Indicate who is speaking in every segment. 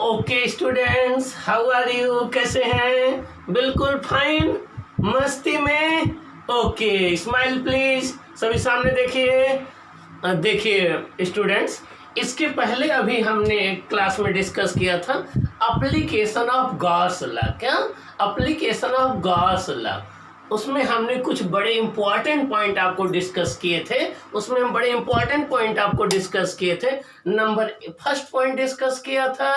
Speaker 1: Okay students, how are you? कैसे हैं? बिल्कुल फाइन, मस्ती में। Okay, smile please. सभी सामने देखिए। देखिए स्टूडेंट्स, इसके पहले अभी हमने क्लास में डिस्कस किया था एप्लीकेशन ऑफ गॉस लॉ। क्या? Application of Gauss law. उसमें हमने कुछ बड़े इंपॉर्टेंट पॉइंट आपको डिस्कस किए थे। नंबर फर्स्ट पॉइंट डिस्कस किया था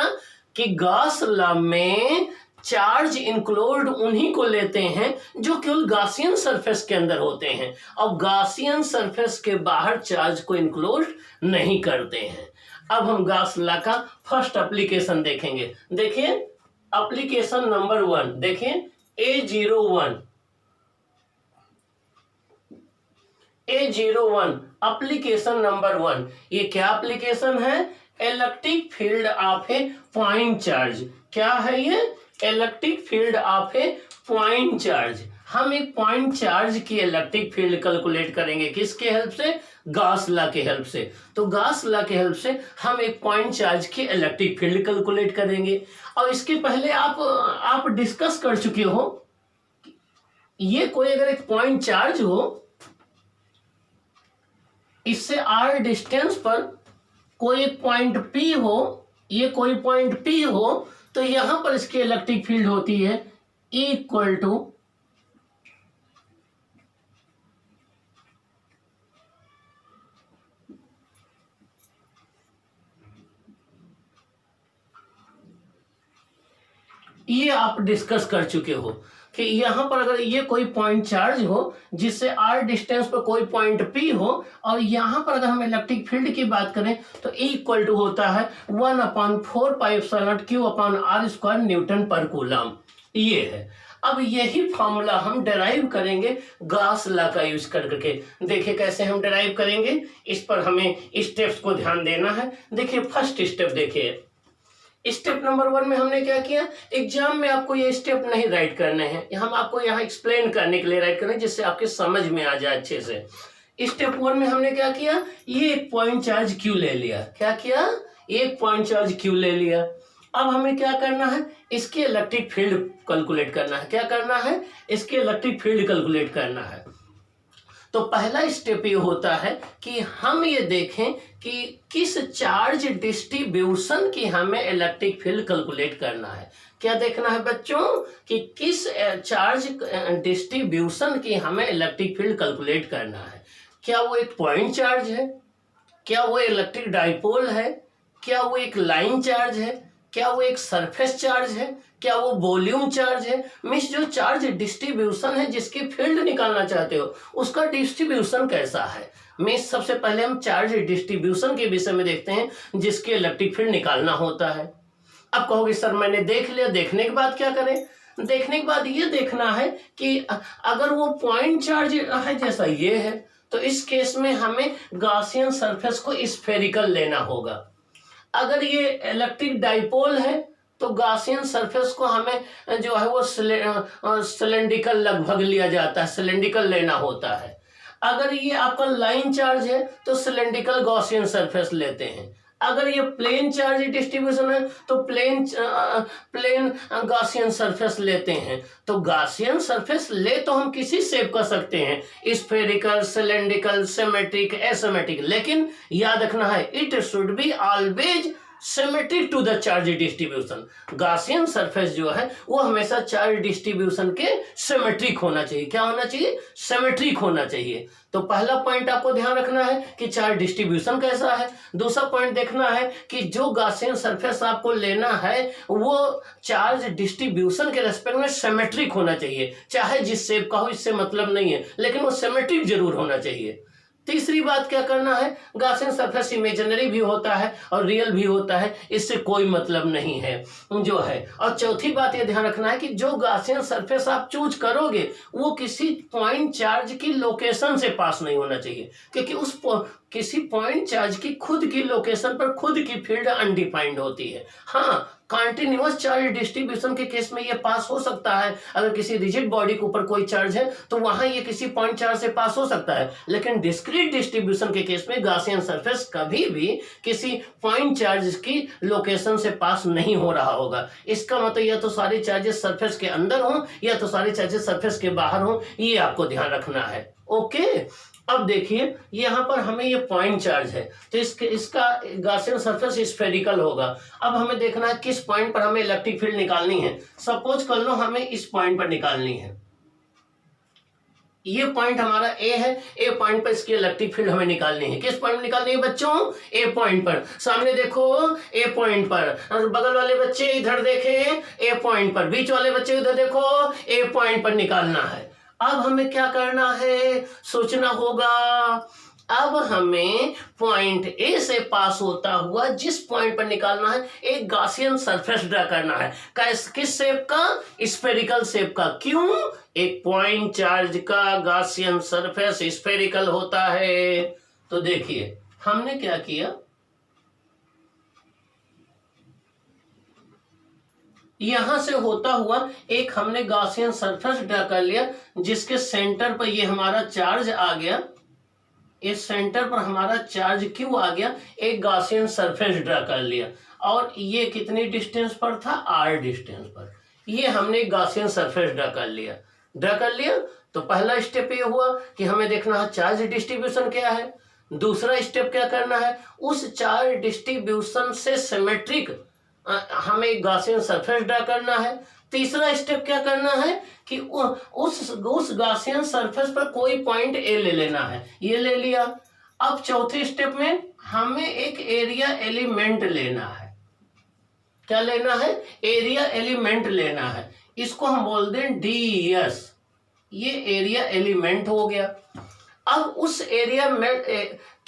Speaker 1: कि गॉस लॉ में चार्ज इंक्लूड उन्हीं को लेते हैं जो केवल गॉसियन सरफेस के अंदर होते हैं और गॉसियन सरफेस के बाहर चार्ज को इंक्लूड नहीं करते हैं। अब हम गॉस लॉ का फर्स्ट एप्लीकेशन देखेंगे। देखिए एप्लीकेशन नंबर 1, देखिए A01 एप्लीकेशन नंबर 1। ये क्या एप्लीकेशन है? Electric field of A point charge. क्या है ये? Electric field of A point charge. हम एक पॉइंट चार्ज की इलेक्ट्रिक फील्ड कैलकुलेट करेंगे किसके हेल्प से? गॉस लॉ के हेल्प से। तो गॉस लॉ के हेल्प से हम एक पॉइंट चार्ज की इलेक्ट्रिक फील्ड कैलकुलेट करेंगे। और इसके पहले आप डिस्कस कर चुके हो, ये कोई अगर एक पॉइंट चार्ज हो, इससे r डिस्टेंस पर कोई पॉइंट P हो, ये कोई पॉइंट P हो, तो यहां पर इसकी इलेक्ट्रिक फील्ड होती है E इक्वल टू ये आप डिस्कस कर चुके हो कि यहां पर अगर ये कोई पॉइंट चार्ज हो जिससे r डिस्टेंस पर कोई पॉइंट P हो, और यहां पर अगर हम इलेक्ट्रिक फील्ड की बात करें तो E इक्वल टू होता है 1/4πε/Q/r² न्यूटन पर कूलम। ये है। अब यही फॉर्मूला हम डिराइव करेंगे गॉस लॉ का यूज करके। देखिए कैसे हम डिराइव करेंगे, इस पर हमें स्टेप्स को ध्यान देना है। देखिए फर्स्ट स्टेप, देखिए स्टेप नंबर 1 में हमने क्या किया, एग्जाम में आपको ये स्टेप नहीं राइट करने हैं, हम आपको यहाँ एक्सप्लेन करने के लिए राइट करें जिससे आपके समझ में आ जाए अच्छे से। स्टेप 1 में हमने क्या किया, ये एक पॉइंट चार्ज Q ले लिया। क्या किया? एक पॉइंट चार्ज Q ले लिया। अब हमें क्या करना है, इसके इलेक्ट्रिक फील्ड कैलकुलेट करना है। क्या करना है? इसके इलेक्ट्रिक फील्ड कैलकुलेट करना है। तो पहला स्टेप ये होता है कि हम ये देखें कि किस चार्ज डिस्ट्रीब्यूशन की हमें इलेक्ट्रिक फील्ड कैलकुलेट करना है। क्या देखना है बच्चों? कि किस चार्ज डिस्ट्रीब्यूशन की हमें इलेक्ट्रिक फील्ड कैलकुलेट करना है। क्या वो एक पॉइंट चार्ज है? क्या वो इलेक्ट्रिक डाइपोल है? क्या वो एक लाइन चार्ज है? क्या वो एक सरफेस चार्ज है? क्या वो वॉल्यूम चार्ज है? मींस जो चार्ज डिस्ट्रीब्यूशन है जिसकी फील्ड निकालना चाहते हो उसका डिस्ट्रीब्यूशन कैसा है। मींस सबसे पहले हम चार्ज डिस्ट्रीब्यूशन के विषय में देखते हैं जिसके इलेक्ट्रिक फील्ड निकालना होता है। अब कहोगे सर मैंने देख लिया, देखने के बाद क्या करें? देखने के बाद ये देखना है कि अगर वो पॉइंट चार्ज है जैसा ये है, तो इस केस में हमें गॉसियन सरफेस को स्फेरिकल लेना होगा। अगर ये इलेक्ट्रिक डाइपोल है तो गॉसियन सरफेस को हमें जो है वो सिलेंड्रिकल लगभग लिया जाता है, सिलेंड्रिकल लेना होता है। अगर ये आपका लाइन चार्ज है तो सिलेंड्रिकल गॉसियन सरफेस लेते हैं। अगर ये प्लेन चार्ज डिस्ट्रीब्यूशन है तो प्लेन गॉसियन सरफेस लेते हैं। तो गॉसियन सरफेस ले तो हम किसी शेप कर सकते हैं, स्फेरिकल, सिलेंड्रिकल, सिमेट्रिक, एसिमेट्रिक, लेकिन याद रखना है it should be always symmetric to the charge distribution. Gaussian surface जो है वो हमेशा चार्ज डिस्ट्रीब्यूशन के सिमेट्रिक होना चाहिए। क्या होना चाहिए? सिमेट्रिक होना चाहिए। तो पहला पॉइंट आपको ध्यान रखना है कि चार्ज डिस्ट्रीब्यूशन कैसा है। दूसरा पॉइंट देखना है कि जो गॉसियन सरफेस आपको लेना है वो चार्ज डिस्ट्रीब्यूशन के रेस्पेक्ट में सिमेट्रिक होना चाहिए। चाहे जिस शेप का हो, इससे मतलब नहीं है, लेकिन वो सिमेट्रिक जरूर होना चाहिए। तीसरी बात क्या करना है, गॉसियन सरफेस इमेजिनरी भी होता है और रियल भी होता है, इससे कोई मतलब नहीं है जो है। और चौथी बात ये ध्यान रखना है कि जो गॉसियन सरफेस आप चूज करोगे वो किसी पॉइंट चार्ज की लोकेशन से पास नहीं होना चाहिए, क्योंकि किसी पॉइंट चार्ज की खुद की लोकेशन पर खुद की फील्ड अनडिफाइंड होती है। हाँ, कॉन्टिन्यूअस चार्ज डिस्ट्रीब्यूशन के केस में ये पास हो सकता है। अगर किसी रिजिड बॉडी के ऊपर कोई चार्ज है तो वहां ये किसी पॉइंट चार्ज से पास हो सकता है, लेकिन डिस्क्रीट डिस्ट्रीब्यूशन के केस में गॉसियन सरफेस कभी भी किसी पॉइंट चार्ज की लोकेशन से पास नहीं हो रहा होगा। इसका मतलब या तो सारे चार्जेस सरफेस के अंदर हों या तो सारे चार्जेस सरफेस के बाहर हों, ये आपको ध्यान रखना है। ओके, अब देखिए यहाँ पर हमें ये पॉइंट चार्ज है तो इसका गॉसियन सरफेस स्फेरिकल होगा। अब हमें देखना है किस पॉइंट पर हमें इलेक्ट्रिक फील्ड निकालनी है। सपोज कर लो हमें इस पॉइंट पर निकालनी है, ये पॉइंट हमारा ए है, ए पॉइंट पर इसकी इलेक्ट्रिक फील्ड हमें निकालनी है। किस पॉइंट में निकालनी है बच्चों? ए पॉइंट पर। सामने देखो ए पॉइंट पर, बगल वाले बच्चे इधर देखें ए पॉइंट पर, बीच वाले बच्चे इधर देखो ए पॉइंट पर निकालना है। अब हमें क्या करना है, सोचना होगा। अब हमें पॉइंट ए से पास होता हुआ जिस पॉइंट पर निकालना है एक गॉसियन सरफेस ड्रा करना है। किस शेप का? स्फेरिकल शेप का। क्यों? एक पॉइंट चार्ज का गॉसियन सरफेस स्फेरिकल होता है। तो देखिए हमने क्या किया, यहां से होता हुआ एक हमने गॉसियन सरफेस ड्रा कर लिया जिसके सेंटर पर ये हमारा चार्ज आ गया, इस सेंटर पर हमारा चार्ज क्यू आ गया, एक गॉसियन सरफेस ड्रा कर लिया। और ये कितनी डिस्टेंस पर था? आर डिस्टेंस पर। ये हमने गॉसियन सरफेस ड्रा कर लिया। तो पहला स्टेप ये हुआ कि हमें देखना है चार्ज डिस्ट्रीब्यूशन क्या है। दूसरा स्टेप क्या करना है, उस चार्ज डिस्ट्रीब्यूशन से सिमेट्रिक हमें गॉसियन सरफेस ड्रा करना है। तीसरा स्टेप क्या करना है कि उस गॉसियन सरफेस पर कोई पॉइंट ए ले लेना है, ये ले लिया। अब चौथे स्टेप में हमें एक एरिया एलिमेंट लेना है। क्या लेना है? एरिया एलिमेंट लेना है। इसको हम बोल दें डीएस, ये एरिया एलिमेंट हो गया। अब उस एरिया में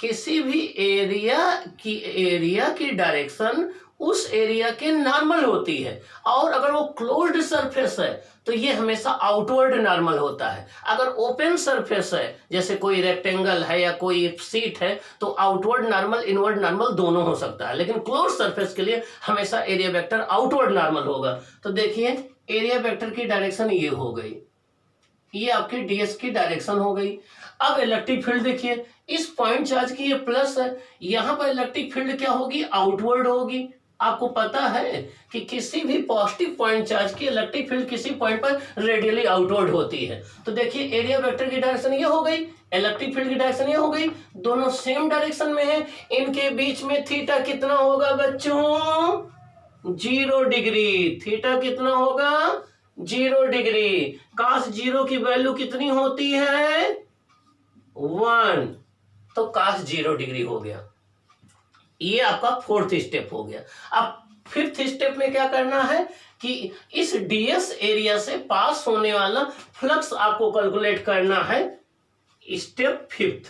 Speaker 1: किसी भी एरिया की डायरेक्शन उस एरिया के नॉर्मल होती है, और अगर वो क्लोज्ड सरफेस है तो ये हमेशा आउटवर्ड नॉर्मल होता है। अगर ओपन सरफेस है जैसे कोई रेक्टेंगल है या कोई सीट है तो आउटवर्ड नॉर्मल इनवर्ड नॉर्मल दोनों हो सकता है, लेकिन क्लोज सरफेस के लिए हमेशा एरिया वेक्टर आउटवर्ड नॉर्मल होगा। तो देखिए एरिया वेक्टर की डायरेक्शन ये हो गई, ये आपकी डीएस की डायरेक्शन हो गई। अब इलेक्ट्रिक फील्ड देखिए, इस पॉइंट चार्ज की ये प्लस है, यहां पर इलेक्ट्रिक फील्ड क्या होगी? आउटवर्ड होगी। आपको पता है कि किसी भी पॉजिटिव पॉइंट चार्ज की इलेक्ट्रिक फील्ड किसी पॉइंट पर रेडियली आउटवर्ड होती है। तो देखिए एरिया वेक्टर की डायरेक्शन ये हो गई, इलेक्ट्रिक फील्ड की डायरेक्शन ये हो गई, दोनों सेम डायरेक्शन में है। इनके बीच में थीटा कितना होगा बच्चों? 0 डिग्री। थीटा कितना होगा? 0 डिग्री। cos 0 की वैल्यू कितनी होती है? 1। तो cos 0 डिग्री हो गया। ये आपका फोर्थ स्टेप हो गया। अब फिफ्थ स्टेप में क्या करना है कि इस डीएस एरिया से पास होने वाला फ्लक्स आपको कैलकुलेट करना है। स्टेप फिफ्थ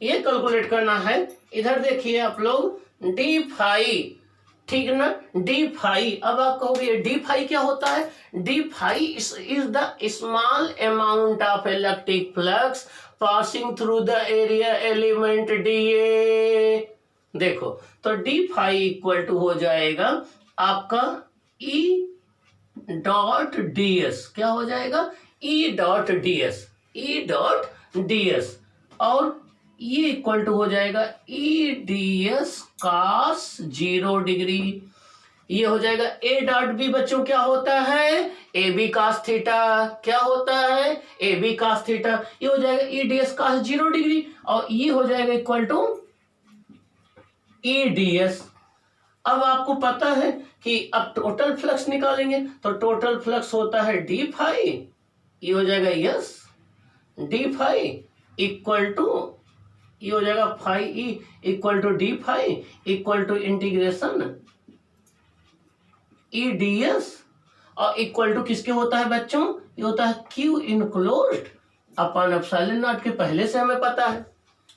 Speaker 1: ये कैलकुलेट करना है। इधर देखिए आप लोग डी फाई, ठीक ना? D phi. अब आप कहोगे डी फाई क्या होता है? D phi is the small amount of electric flux passing through the area element d A. देखो तो डी फाई इक्वल टू हो जाएगा आपका ई डॉट डीएस। क्या हो जाएगा? E dot DS, E dot DS. और ये इक्वल टू हो जाएगा ई डीएस cos 0 डिग्री। ये हो जाएगा ए डॉट बी। बच्चों क्या होता है? A B cos theta. क्या होता है? A B cos theta. ये हो जाएगा ई डीएस cos 0 डिग्री, और ये हो जाएगा इक्वल टू ई डीएस। अब आपको पता है कि अब टोटल फ्लक्स निकालेंगे तो टोटल फ्लक्स होता है डी फाई, ये हो जाएगा yes d phi equal to, ये हो जाएगा phi E equal to d phi equal to integration E d S, और इक्वल टू किसके होता है बच्चों? ये होता है Q enclosed upon epsilon naught के। पहले से हमें पता है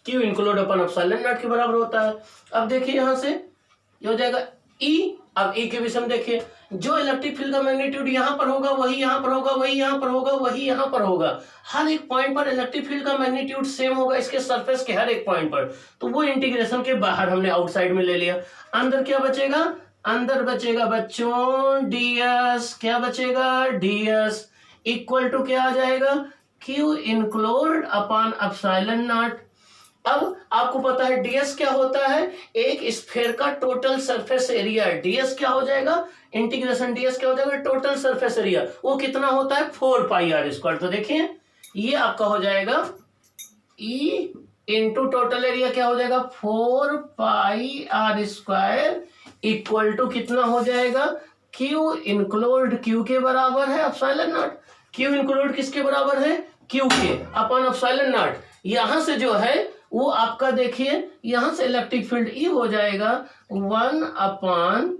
Speaker 1: Q enclosed upon epsilon naught के बराबर होता है। अब देखिए यहां से ये हो जाएगा ई, अब ई के विषय में देखिए, जो इलेक्ट्रिक फील्ड का मैग्नीट्यूड यहाँ पर होगा वही यहाँ पर होगा, वही यहाँ पर होगा, वही यहाँ पर होगा, हर एक पॉइंट पर इलेक्ट्रिक फील्ड का मैग्नीट्यूड सेम होगा इसके सरफेस के हर एक पॉइंट पर। तो वो इंटीग्रेशन के बाहर हमने आउटसाइड में ले लिया। अंदर क्या बचेगा, अंदर बचेगा बच्चों ds, क्या बचेगा ds इक्वल टू क्या आ जाएगा, q इंक्लोड अपॉन एप्सिलॉन नॉट। अब आपको पता है ds क्या होता है, एक स्फीयर का टोटल सरफेस एरिया। ds क्या हो जाएगा, इंटीग्रेशन ds क्या हो जाएगा, टोटल सरफेस एरिया। वो कितना होता है 4 पाई आर स्क्वायर। तो देखिए ये आपका हो जाएगा E इंटू टोटल एरिया क्या हो जाएगा 4 pi r square equal to कितना हो जाएगा, Q इंक्लोड Q के बराबर है एप्सिलॉन नॉट। Q इंक्लोड किसके बराबर है, Q के अपॉन एप्सिलॉन नॉट। यहां से जो है वो आपका देखिए यहां से इलेक्ट्रिक फील्ड E हो जाएगा 1 अपॉन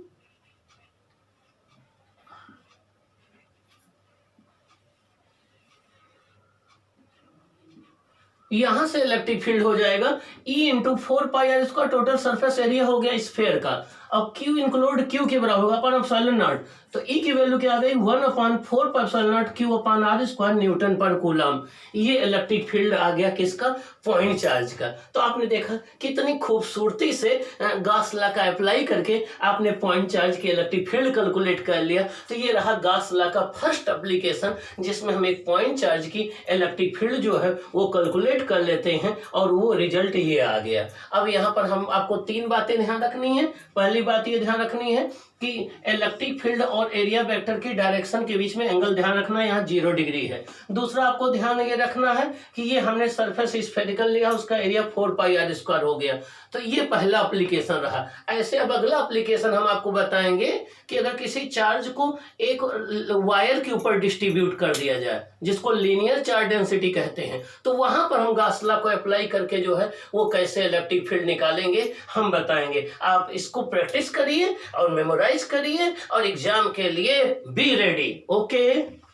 Speaker 1: यहां से इलेक्ट्रिक फील्ड हो जाएगा E into 4 pi r square, total surface area हो गया स्फीयर का। अब Q इंक्लूड Q के बराबर होगा अपॉन एप्सिलॉन नॉट। तो E की वैल्यू क्या आ गई 1 upon 4 pi epsilon naught Q upon r square newton per coulomb. ये इलेक्ट्रिक फील्ड आ गया किसका, पॉइंट चार्ज का। तो आपने देखा कितनी खूबसूरती से गॉस लॉ का अप्लाई करके आपने पॉइंट चार्ज के इलेक्ट्रिक फील्ड कैलकुलेट कर लिया। तो ये रहा गॉस लॉ का फर्स्ट एप्लीकेशन, जिसमें हम एक पॉइंट चार्ज की इलेक्ट्रिक फील्ड जो है वो कैलकुलेट कर लेते हैं और वो रिजल्ट ये आ गया। अब यहाँ पर हम आपको 3 बातें ध्यान रखनी है। पहली बात ये ध्यान रखनी है कि इलेक्ट्रिक फील्ड और एरिया वेक्टर की डायरेक्शन के बीच में एंगल ध्यान रखना है, यहाँ 0 डिग्री है। दूसरा आपको ध्यान ये रखना है कि ये हमने सरफेस स्फेरिकल लिया, उसका एरिया 4 पाई आर स्क्वायर हो गया। तो ये पहला एप्लीकेशन रहा। ऐसे अब अगला एप्लीकेशन हम आपको बताएंगे कि अगर किसी चार्ज को एक वायर के ऊपर डिस्ट्रीब्यूट कर दिया जाए, जिसको लीनियर चार्ज डेंसिटी कहते हैं, तो वहां पर हम गॉस लॉ को अप्लाई करके जो है वो कैसे इलेक्ट्रिक फील्ड निकालेंगे हम बताएंगे। आप इसको प्रैक्टिस करिए और मेमोराइज करिए और एग्जाम के लिए बी रेडी। ओके।